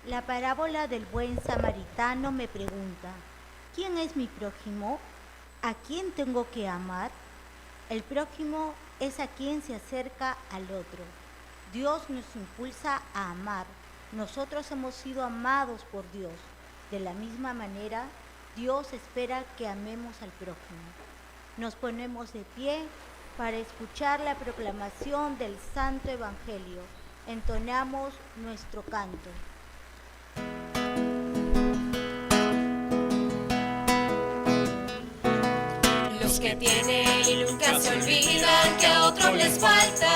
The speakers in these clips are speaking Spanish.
La parábola del buen samaritano me pregunta, ¿quién es mi prójimo? ¿A quién tengo que amar? El prójimo es a quien se acerca al otro. Dios nos impulsa a amar. Nosotros hemos sido amados por Dios. De la misma manera, Dios espera que amemos al prójimo. Nos ponemos de pie para escuchar la proclamación del Santo Evangelio. Entonamos nuestro canto. Los que tienen y nunca se olvidan que a otros les falta.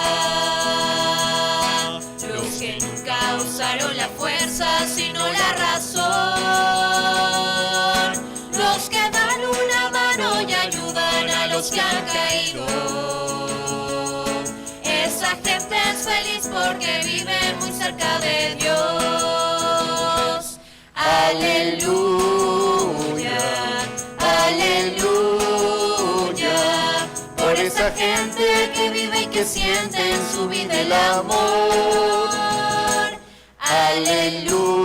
Los que nunca usaron la fuerza sino la razón. Los que dan una mano y ayudan a los que han caído. Esa gente es feliz porque vive muy cerca de Dios. Aleluya, aleluya. Por esa gente que vive y que siente en su vida el amor. Aleluya,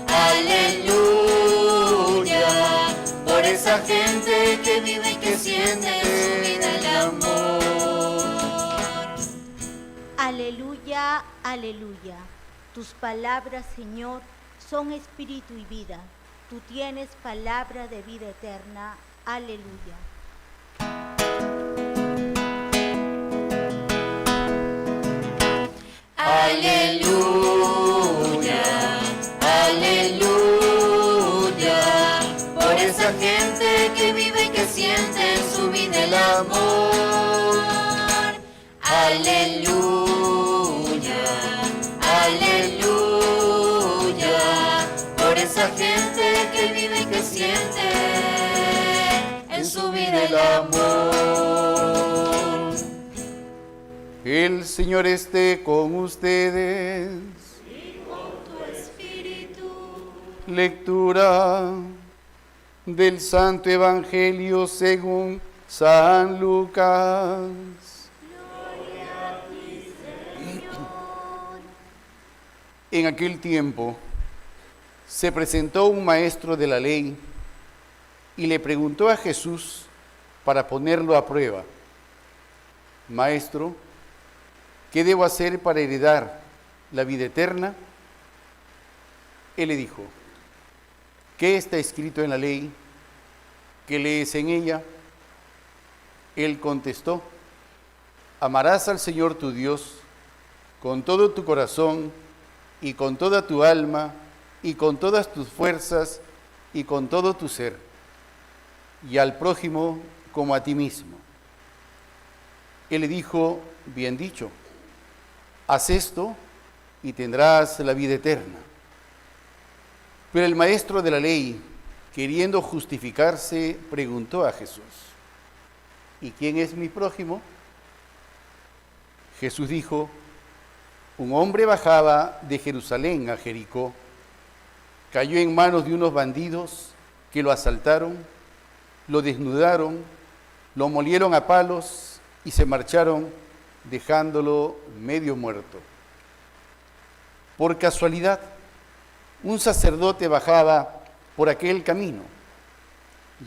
aleluya. Por esa gente que vive y que siente en su vida el amor. Aleluya, aleluya. Tus palabras, Señor, son espíritu y vida. Tú tienes palabra de vida eterna. Aleluya. Aleluya, aleluya. Por esa gente que vive y que siente en su vida el amor. Aleluya, aleluya. Por esa gente que vive y que siente en su vida el amor. El Señor esté con ustedes. Y con tu espíritu. Lectura del Santo Evangelio según San Lucas. Gloria a ti, Señor. En aquel tiempo se presentó un maestro de la ley y le preguntó a Jesús para ponerlo a prueba: Maestro, ¿qué debo hacer para heredar la vida eterna? Él le dijo: ¿qué está escrito en la ley? ¿Qué lees en ella? Él contestó: amarás al Señor tu Dios con todo tu corazón y con toda tu alma y con todas tus fuerzas y con todo tu ser, y al prójimo como a ti mismo. Él le dijo: bien dicho, haz esto y tendrás la vida eterna. Pero el maestro de la ley, queriendo justificarse, preguntó a Jesús: ¿y quién es mi prójimo? Jesús dijo: un hombre bajaba de Jerusalén a Jericó, cayó en manos de unos bandidos que lo asaltaron, lo desnudaron, lo molieron a palos y se marcharon dejándolo medio muerto. Por casualidad, un sacerdote bajaba por aquel camino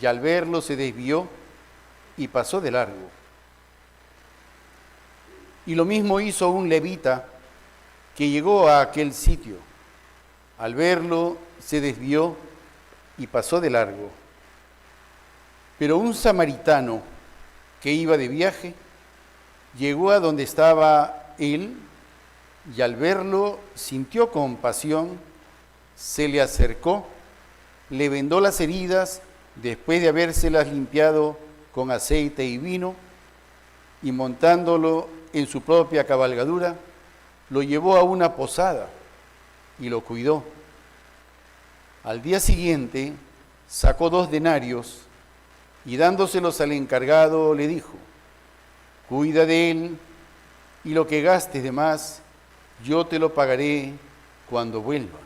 y al verlo se desvió y pasó de largo. Y lo mismo hizo un levita que llegó a aquel sitio. Al verlo se desvió y pasó de largo. Pero un samaritano que iba de viaje llegó a donde estaba él y al verlo sintió compasión, se le acercó, le vendó las heridas después de habérselas limpiado con aceite y vino, y montándolo en su propia cabalgadura, lo llevó a una posada y lo cuidó. Al día siguiente sacó 2 denarios y dándoselos al encargado le dijo: cuida de él y lo que gastes de más, yo te lo pagaré cuando vuelva.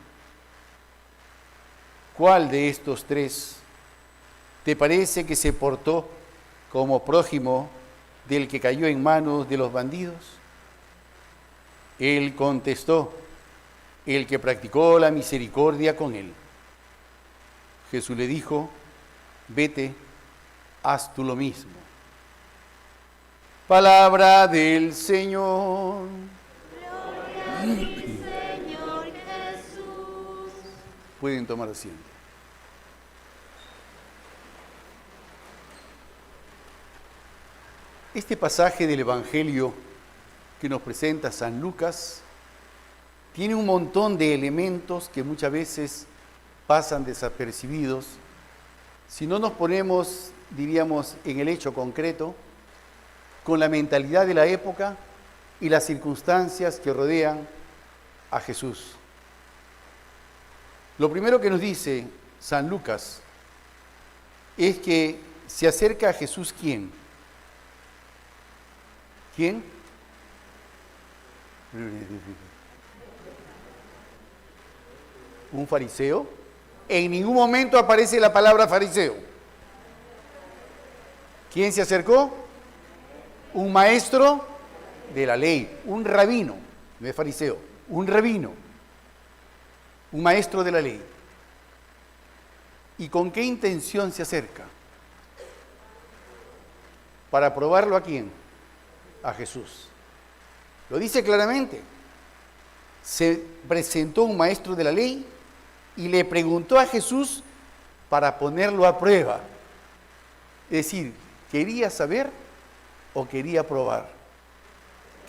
¿Cuál de estos 3 te parece que se portó como prójimo del que cayó en manos de los bandidos? Él contestó: el que practicó la misericordia con él. Jesús le dijo: vete, haz tú lo mismo. Palabra del Señor. Gloria a ti, Señor Jesús. Pueden tomar asiento. Este pasaje del Evangelio que nos presenta San Lucas tiene un montón de elementos que muchas veces pasan desapercibidos si no nos ponemos, diríamos, en el hecho concreto, con la mentalidad de la época y las circunstancias que rodean a Jesús. Lo primero que nos dice San Lucas es que se acerca a Jesús ¿quién? ¿Quién? ¿Un fariseo? En ningún momento aparece la palabra fariseo. ¿Quién se acercó? Un maestro de la ley, un rabino, no es fariseo, un rabino, un maestro de la ley. ¿Y con qué intención se acerca? ¿Para probarlo a quién? A Jesús. Lo dice claramente. Se presentó un maestro de la ley y le preguntó a Jesús para ponerlo a prueba. Es decir, ¿quería saber o quería probar?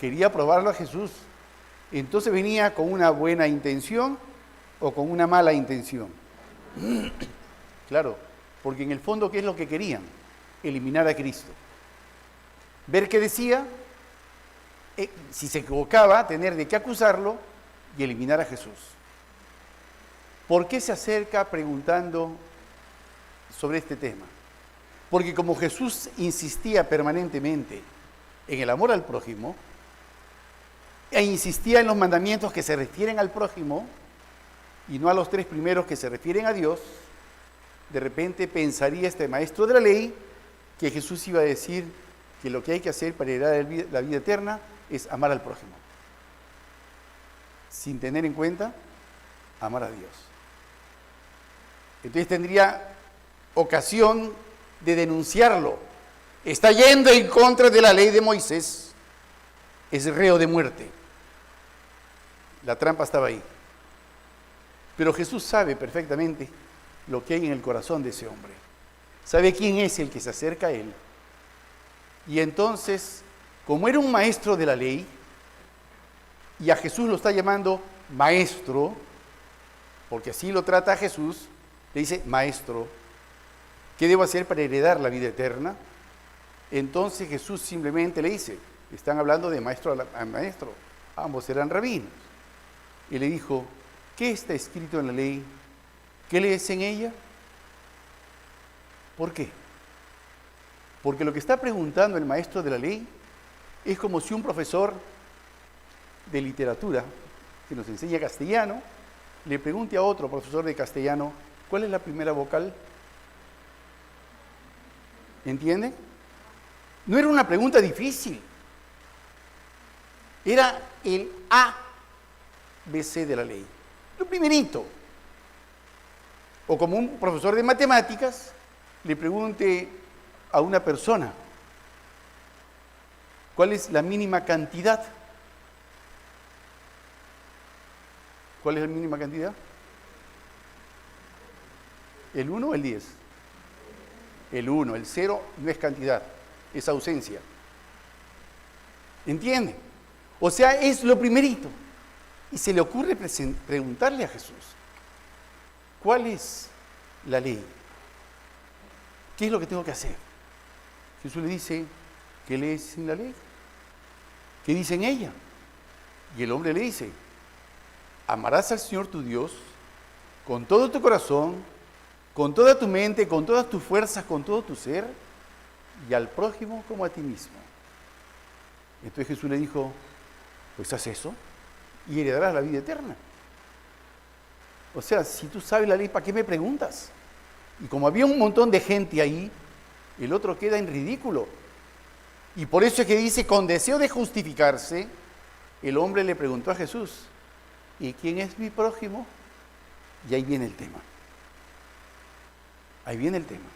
Quería probarlo a Jesús. Entonces venía con una buena intención o con una mala intención. Claro, porque en el fondo, ¿qué es lo que querían? Eliminar a Cristo. Ver qué decía, si se equivocaba, tener de qué acusarlo y eliminar a Jesús. ¿Por qué se acerca preguntando sobre este tema? Porque como Jesús insistía permanentemente en el amor al prójimo, e insistía en los mandamientos que se refieren al prójimo, y no a los 3 primeros que se refieren a Dios, de repente pensaría este maestro de la ley que Jesús iba a decir que lo que hay que hacer para heredar la vida eterna es amar al prójimo, sin tener en cuenta amar a Dios. Entonces tendría ocasión de denunciarlo. Está yendo en contra de la ley de Moisés, es reo de muerte. La trampa estaba ahí. Pero Jesús sabe perfectamente lo que hay en el corazón de ese hombre. Sabe quién es el que se acerca a él. Y entonces, como era un maestro de la ley, y a Jesús lo está llamando maestro, porque así lo trata a Jesús, le dice: maestro, ¿qué debo hacer para heredar la vida eterna? Entonces Jesús simplemente le dice, están hablando de maestro a maestro, ambos eran rabinos. Y le dijo: ¿qué está escrito en la ley? ¿Qué lees en ella? ¿Por qué? Porque lo que está preguntando el maestro de la ley es como si un profesor de literatura que nos enseña castellano le pregunte a otro profesor de castellano: ¿cuál es la primera vocal? ¿Entienden? No era una pregunta difícil. Era el ABC de la ley. Lo primerito. O como un profesor de matemáticas le pregunte a una persona: ¿cuál es la mínima cantidad? ¿Cuál es la mínima cantidad? ¿El 1 o el 10? El 1, el 0 no es cantidad, es ausencia. ¿Entienden? O sea, es lo primerito. Y se le ocurre preguntarle a Jesús: ¿cuál es la ley? ¿Qué es lo que tengo que hacer? Jesús le dice: ¿qué lees en la ley? ¿Qué dice en ella? Y el hombre le dice: amarás al Señor tu Dios con todo tu corazón, con toda tu mente, con todas tus fuerzas, con todo tu ser, y al prójimo como a ti mismo. Entonces Jesús le dijo: pues haz eso y heredarás la vida eterna. O sea, si tú sabes la ley, ¿para qué me preguntas? Y como había un montón de gente ahí, el otro queda en ridículo. Y por eso es que dice, con deseo de justificarse, el hombre le preguntó a Jesús: ¿Y quién es mi prójimo? Y ahí viene el tema. Ahí viene el tema.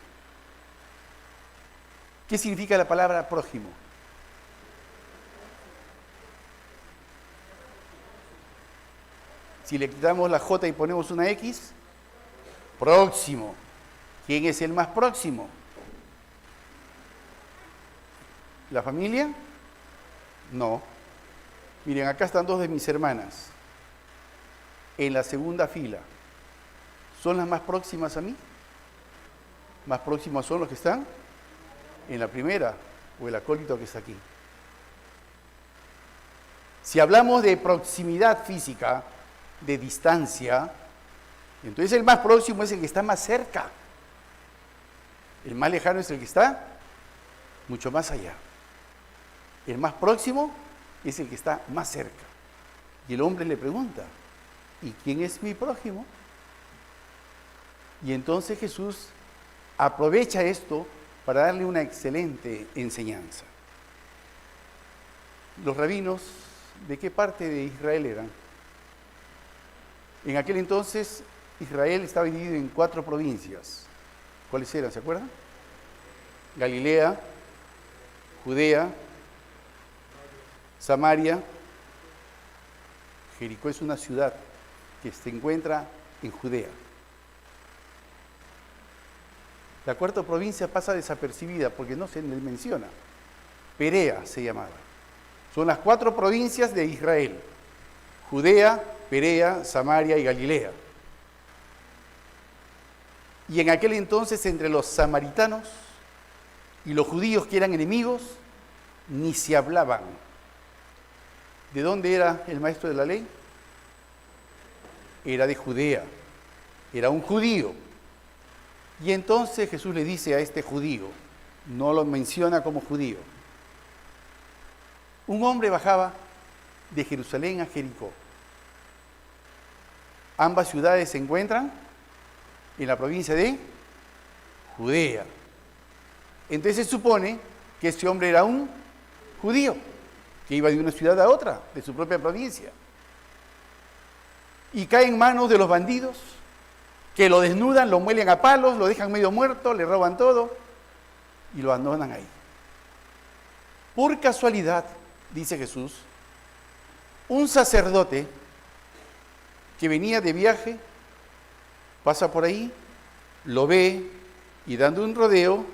¿Qué significa la palabra prójimo? Si le quitamos la J y ponemos una X, próximo. ¿Quién es el más próximo? ¿La familia? No. Miren, acá están dos de mis hermanas. En la segunda fila. ¿Son las más próximas a mí? Más próximos son los que están en la primera, o el acólito que está aquí. Si hablamos de proximidad física, de distancia, entonces el más próximo es el que está más cerca. El más lejano es el que está mucho más allá. El más próximo es el que está más cerca. Y el hombre le pregunta, ¿y quién es mi prójimo? Y entonces Jesús aprovecha esto para darle una excelente enseñanza. Los rabinos, ¿de qué parte de Israel eran? En aquel entonces Israel estaba dividido en 4 provincias. ¿Cuáles eran? ¿Se acuerdan? Galilea, Judea, Samaria. Jericó es una ciudad que se encuentra en Judea. La 4ª provincia pasa desapercibida porque no se le menciona. Perea se llamaba. Son las 4 provincias de Israel: Judea, Perea, Samaria y Galilea. Y en aquel entonces, entre los samaritanos y los judíos, que eran enemigos, ni se hablaban. ¿De dónde era el maestro de la ley? Era de Judea, era un judío. Y entonces Jesús le dice a este judío, no lo menciona como judío: un hombre bajaba de Jerusalén a Jericó. Ambas ciudades se encuentran en la provincia de Judea. Entonces se supone que ese hombre era un judío, que iba de una ciudad a otra, de su propia provincia. Y cae en manos de los bandidos, que lo desnudan, lo muelen a palos, lo dejan medio muerto, le roban todo y lo abandonan ahí. Por casualidad, dice Jesús, un sacerdote que venía de viaje pasa por ahí, lo ve y, dando un rodeo,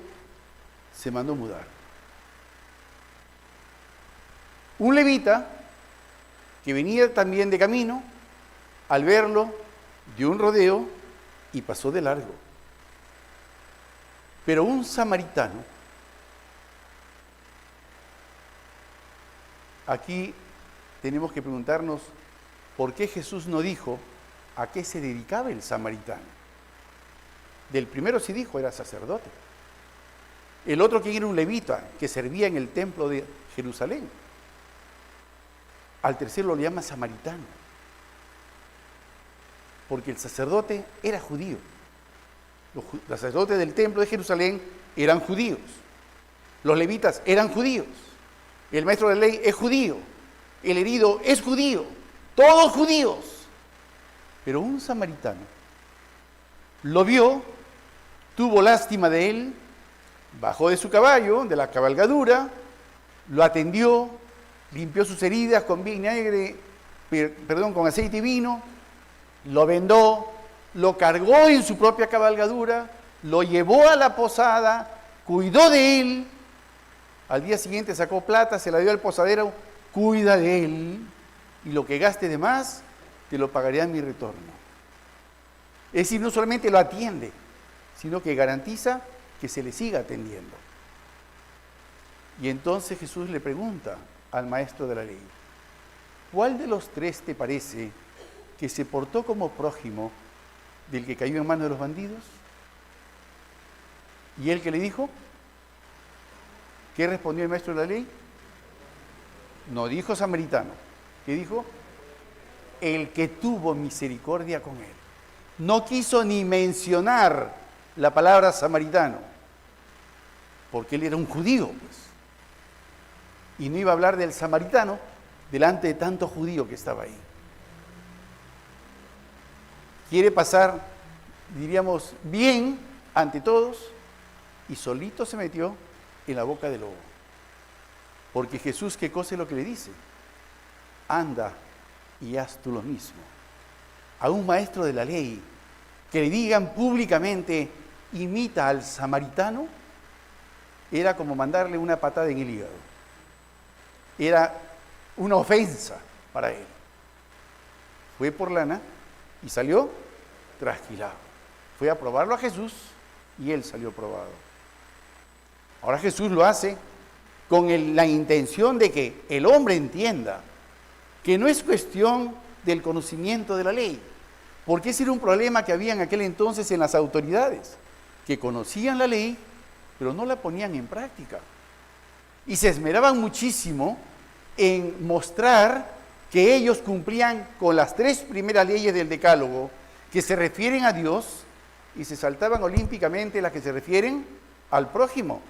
se mandó mudar. Un levita que venía también de camino, al verlo, dio un rodeo y pasó de largo. Pero un samaritano, aquí tenemos que preguntarnos por qué Jesús no dijo a qué se dedicaba el samaritano. Del primero sí dijo, era sacerdote. El otro, que era un levita, que servía en el templo de Jerusalén. Al tercero lo llama samaritano, porque el sacerdote era judío. Los sacerdotes del templo de Jerusalén eran judíos. Los levitas eran judíos. El maestro de la ley es judío. El herido es judío. Todos judíos. Pero un samaritano lo vio, tuvo lástima de él, bajó de su caballo, de la cabalgadura, lo atendió, limpió sus heridas con con aceite y vino, lo vendó, lo cargó en su propia cabalgadura, lo llevó a la posada, cuidó de él. Al día siguiente sacó plata, se la dio al posadero: cuida de él, y lo que gaste de más, te lo pagaré a mi retorno. Es decir, no solamente lo atiende, sino que garantiza que se le siga atendiendo. Y entonces Jesús le pregunta al maestro de la ley: ¿cuál de los 3 te parece que se portó como prójimo del que cayó en manos de los bandidos? ¿Y él qué le dijo? ¿Qué respondió el maestro de la ley? No dijo samaritano. ¿Qué dijo? El que tuvo misericordia con él. No quiso ni mencionar la palabra samaritano, porque él era un judío, pues. Y no iba a hablar del samaritano delante de tanto judío que estaba ahí. quiere pasar, diríamos, bien ante todos, y solito se metió en la boca del lobo. Porque Jesús, ¿qué cosa es lo que le dice? Anda y haz tú lo mismo. A un maestro de la ley, que le digan públicamente, imita al samaritano, era como mandarle una patada en el hígado. Era una ofensa para él. Fue por lana y salió trasquilado. Fue a probarlo a Jesús y él salió probado. Ahora Jesús lo hace con la intención de que el hombre entienda que no es cuestión del conocimiento de la ley, porque ese era un problema que había en aquel entonces en las autoridades, que conocían la ley, pero no la ponían en práctica. Y se esmeraban muchísimo en mostrar que ellos cumplían con las 3 primeras leyes del Decálogo que se refieren a Dios y se saltaban olímpicamente las que se refieren al prójimo.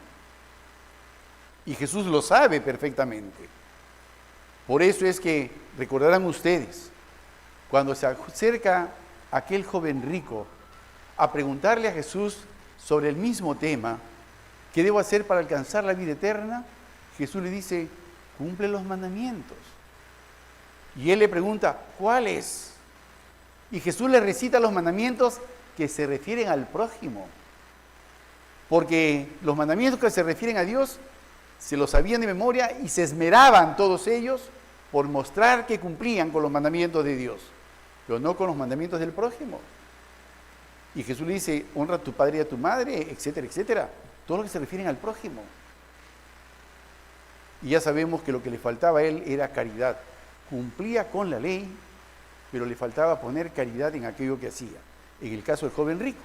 Y Jesús lo sabe perfectamente. Por eso es que recordarán ustedes, cuando se acerca aquel joven rico a preguntarle a Jesús sobre el mismo tema, ¿qué debo hacer para alcanzar la vida eterna? Jesús le dice, cumple los mandamientos. Y él le pregunta, ¿cuáles? Y Jesús le recita los mandamientos que se refieren al prójimo. Porque los mandamientos que se refieren a Dios se los sabían de memoria y se esmeraban todos ellos por mostrar que cumplían con los mandamientos de Dios, pero no con los mandamientos del prójimo. Y Jesús le dice, honra a tu padre y a tu madre, etcétera, etcétera. Todo lo que se refieren al prójimo. Y ya sabemos que lo que le faltaba a él era caridad. Cumplía con la ley, pero le faltaba poner caridad en aquello que hacía. En el caso del joven rico,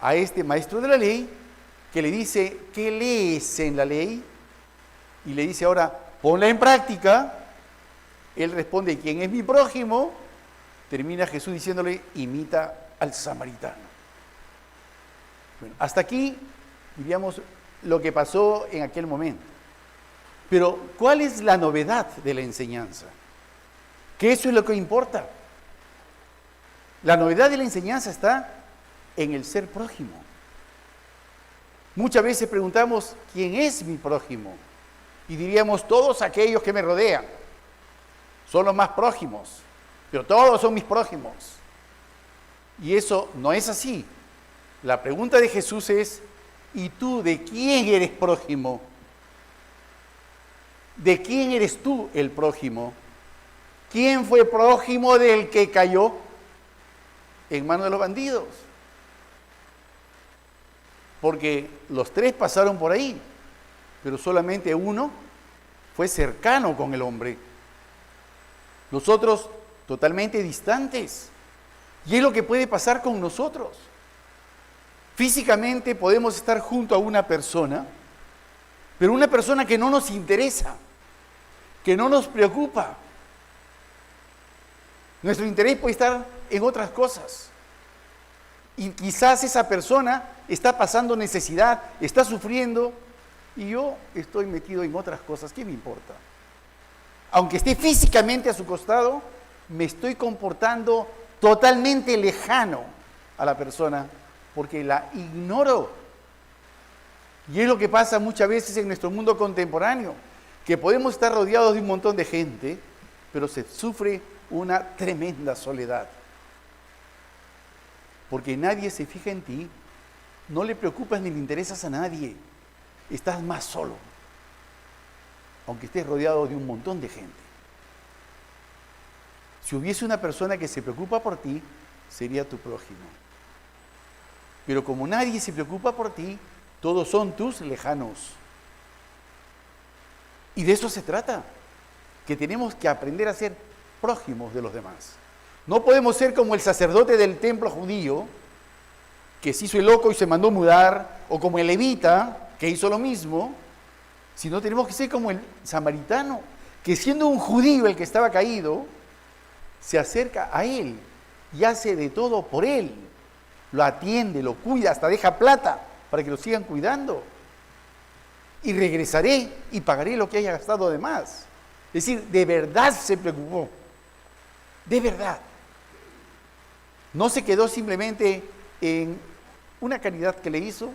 a este maestro de la ley, que le dice, ¿qué lees en la ley? Y le dice ahora, ponla en práctica. Él responde, ¿quién es mi prójimo? Termina Jesús diciéndole, imita al samaritano. Bueno, hasta aquí, diríamos, lo que pasó en aquel momento. Pero, ¿cuál es la novedad de la enseñanza? Que eso es lo que importa. La novedad de la enseñanza está en el ser prójimo. Muchas veces preguntamos, ¿quién es mi prójimo? Y diríamos, todos aquellos que me rodean son los más prójimos, pero todos son mis prójimos. Y eso no es así. La pregunta de Jesús es, ¿y tú de quién eres prójimo? ¿De quién eres tú el prójimo? ¿Quién fue prójimo del que cayó en manos de los bandidos? Porque los 3 pasaron por ahí, pero solamente uno fue cercano con el hombre. Los otros totalmente distantes. Y es lo que puede pasar con nosotros. Físicamente podemos estar junto a una persona, pero una persona que no nos interesa, que no nos preocupa. Nuestro interés puede estar en otras cosas. Y quizás esa persona está pasando necesidad, está sufriendo, y yo estoy metido en otras cosas. ¿Qué me importa? Aunque esté físicamente a su costado, me estoy comportando totalmente lejano a la persona, porque la ignoro. Y es lo que pasa muchas veces en nuestro mundo contemporáneo, que podemos estar rodeados de un montón de gente, pero se sufre una tremenda soledad. Porque nadie se fija en ti, no le preocupas ni le interesas a nadie, estás más solo, aunque estés rodeado de un montón de gente. Si hubiese una persona que se preocupa por ti, sería tu prójimo. Pero como nadie se preocupa por ti, todos son tus lejanos. Y de eso se trata, que tenemos que aprender a ser prójimos de los demás. No podemos ser como el sacerdote del templo judío, que se hizo el loco y se mandó mudar, o como el levita, que hizo lo mismo, sino tenemos que ser como el samaritano, que siendo un judío el que estaba caído, se acerca a él y hace de todo por él. Lo atiende, lo cuida, hasta deja plata para que lo sigan cuidando. Y regresaré y pagaré lo que haya gastado de más. Es decir, de verdad se preocupó. De verdad. No se quedó simplemente en una caridad que le hizo,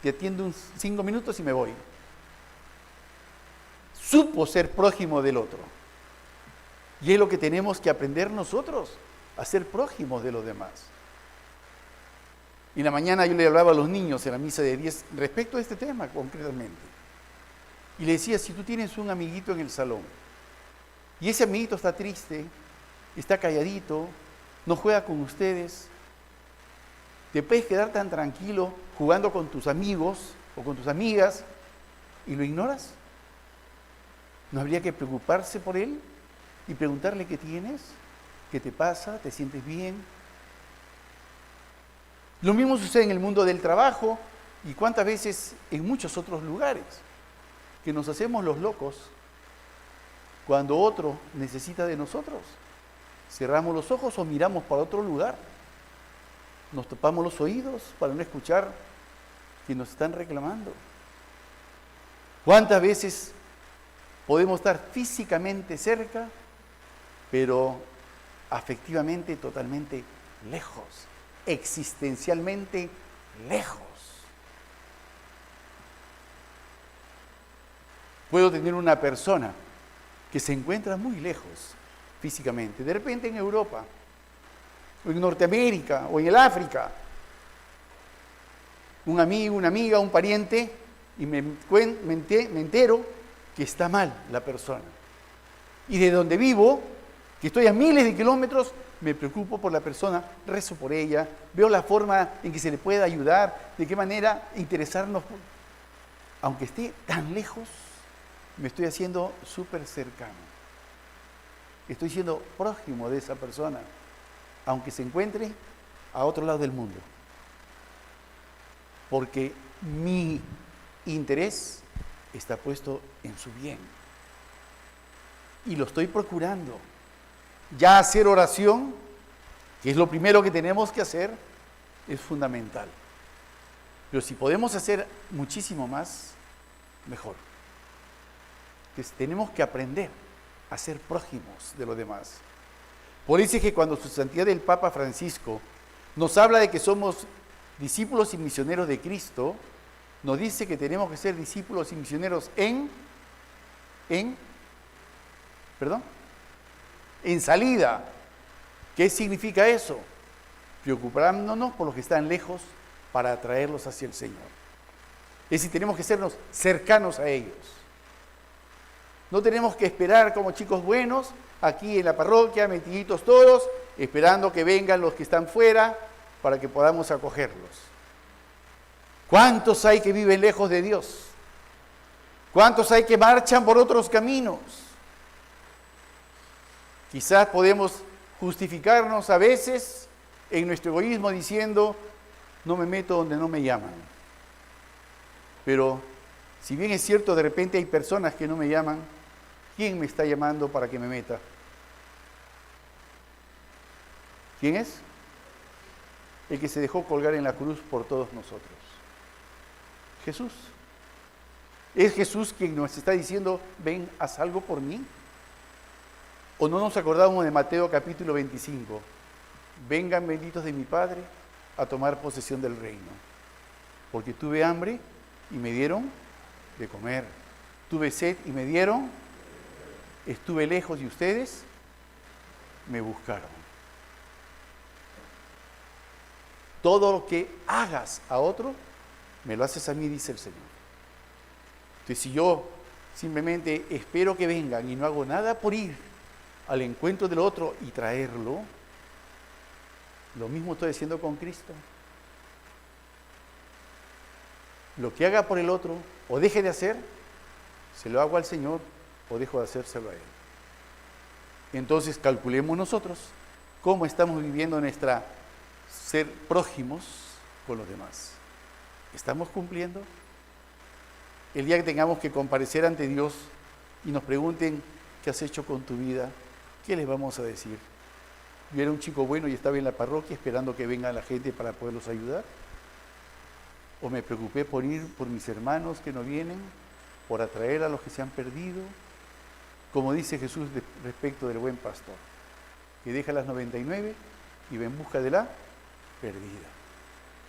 te atiendo 5 minutos y me voy. Supo ser prójimo del otro. Y es lo que tenemos que aprender nosotros, a ser prójimos de los demás. Y en la mañana yo le hablaba a los niños en la misa de 10 respecto a este tema concretamente. Y le decía, si tú tienes un amiguito en el salón, y ese amiguito está triste, está calladito, no juega con ustedes, te puedes quedar tan tranquilo jugando con tus amigos o con tus amigas y lo ignoras. ¿No habría que preocuparse por él y preguntarle qué tienes, qué te pasa, te sientes bien? Lo mismo sucede en el mundo del trabajo y cuántas veces en muchos otros lugares, que nos hacemos los locos cuando otro necesita de nosotros. Cerramos los ojos o miramos para otro lugar. Nos tapamos los oídos para no escuchar que nos están reclamando. ¿Cuántas veces podemos estar físicamente cerca, pero afectivamente totalmente lejos, existencialmente lejos? Puedo tener una persona que se encuentra muy lejos físicamente, de repente en Europa, o en Norteamérica, o en el África, un amigo, una amiga, un pariente, y me entero que está mal la persona. Y de donde vivo, que estoy a miles de kilómetros, me preocupo por la persona, rezo por ella, veo la forma en que se le puede ayudar, de qué manera interesarnos. Aunque esté tan lejos, me estoy haciendo súper cercano. Estoy siendo prójimo de esa persona, aunque se encuentre a otro lado del mundo. Porque mi interés está puesto en su bien. Y lo estoy procurando. Ya hacer oración, que es lo primero que tenemos que hacer, es fundamental. Pero si podemos hacer muchísimo más, mejor. Entonces, tenemos que aprender a ser prójimos de los demás. Por eso es que cuando su santidad el Papa Francisco nos habla de que somos discípulos y misioneros de Cristo, nos dice que tenemos que ser discípulos y misioneros en salida. ¿Qué significa eso? Preocupándonos por los que están lejos para atraerlos hacia el Señor. Es decir, tenemos que sernos cercanos a ellos. No tenemos que esperar como chicos buenos, aquí en la parroquia, metiditos todos, esperando que vengan los que están fuera para que podamos acogerlos. ¿Cuántos hay que viven lejos de Dios? ¿Cuántos hay que marchan por otros caminos? Quizás podemos justificarnos a veces en nuestro egoísmo diciendo, no me meto donde no me llaman. Pero si bien es cierto, de repente hay personas que no me llaman, ¿quién me está llamando para que me meta? ¿Quién es? El que se dejó colgar en la cruz por todos nosotros. Jesús. ¿Es Jesús quien nos está diciendo, ven, haz algo por mí? ¿O no nos acordamos de Mateo capítulo 25? Vengan benditos de mi Padre a tomar posesión del reino. Porque tuve hambre y me dieron de comer. Tuve sed y me dieron. Estuve lejos y ustedes me buscaron. Todo lo que hagas a otro, me lo haces a mí, dice el Señor. Entonces, si yo simplemente espero que vengan y no hago nada por ir al encuentro del otro y traerlo, lo mismo estoy haciendo con Cristo. Lo que haga por el otro o deje de hacer, se lo hago al Señor o dejo de hacérselo a Él. Entonces calculemos nosotros cómo estamos viviendo nuestra ser prójimos con los demás. ¿Estamos cumpliendo? El día que tengamos que comparecer ante Dios y nos pregunten qué has hecho con tu vida, ¿qué les vamos a decir? Yo era un chico bueno y estaba en la parroquia esperando que venga la gente para poderlos ayudar. ¿O me preocupé por ir por mis hermanos que no vienen, por atraer a los que se han perdido? Como dice Jesús respecto del buen pastor, que deja las 99 y va en busca de la perdida.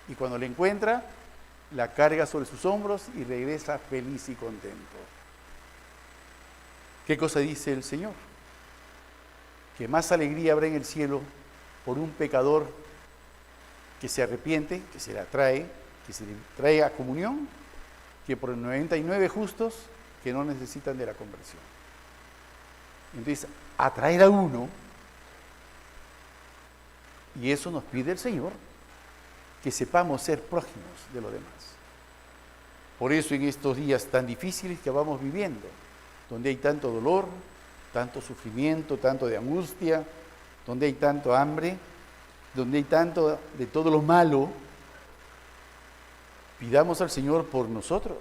Y cuando la encuentra, la carga sobre sus hombros y regresa feliz y contento. ¿Qué cosa dice el Señor? Que más alegría habrá en el cielo por un pecador que se arrepiente, que se le atrae, que se le trae a comunión, que por 99 justos que no necesitan de la conversión. Entonces, atraer a uno, y eso nos pide el Señor, que sepamos ser prójimos de los demás. Por eso en estos días tan difíciles que vamos viviendo, donde hay tanto dolor, tanto sufrimiento, tanto de angustia, donde hay tanto hambre, donde hay tanto de todo lo malo, pidamos al Señor por nosotros,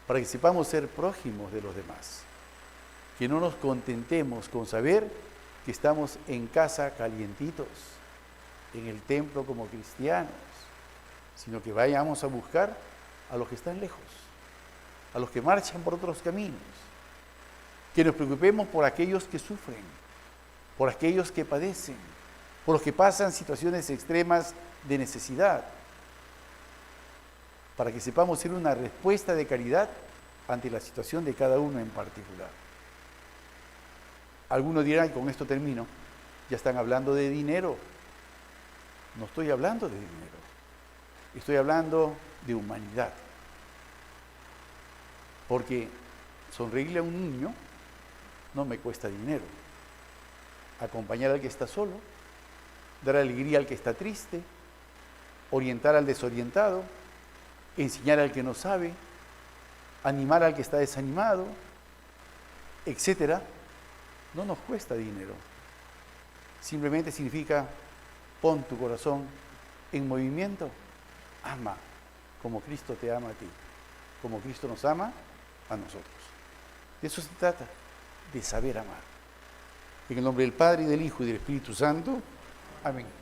para que sepamos ser prójimos de los demás. Que no nos contentemos con saber que estamos en casa calientitos, en el templo como cristianos, sino que vayamos a buscar a los que están lejos, a los que marchan por otros caminos, que nos preocupemos por aquellos que sufren, por aquellos que padecen, por los que pasan situaciones extremas de necesidad, para que sepamos ser una respuesta de caridad ante la situación de cada uno en particular. Algunos dirán, y con esto termino, ya están hablando de dinero. No estoy hablando de dinero, estoy hablando de humanidad. Porque sonreírle a un niño no me cuesta dinero. Acompañar al que está solo, dar alegría al que está triste, orientar al desorientado, enseñar al que no sabe, animar al que está desanimado, etcétera, no nos cuesta dinero. Simplemente significa pon tu corazón en movimiento, ama como Cristo te ama a ti, como Cristo nos ama a nosotros. De eso se trata, de saber amar. En el nombre del Padre, y del Hijo, y del Espíritu Santo. Amén.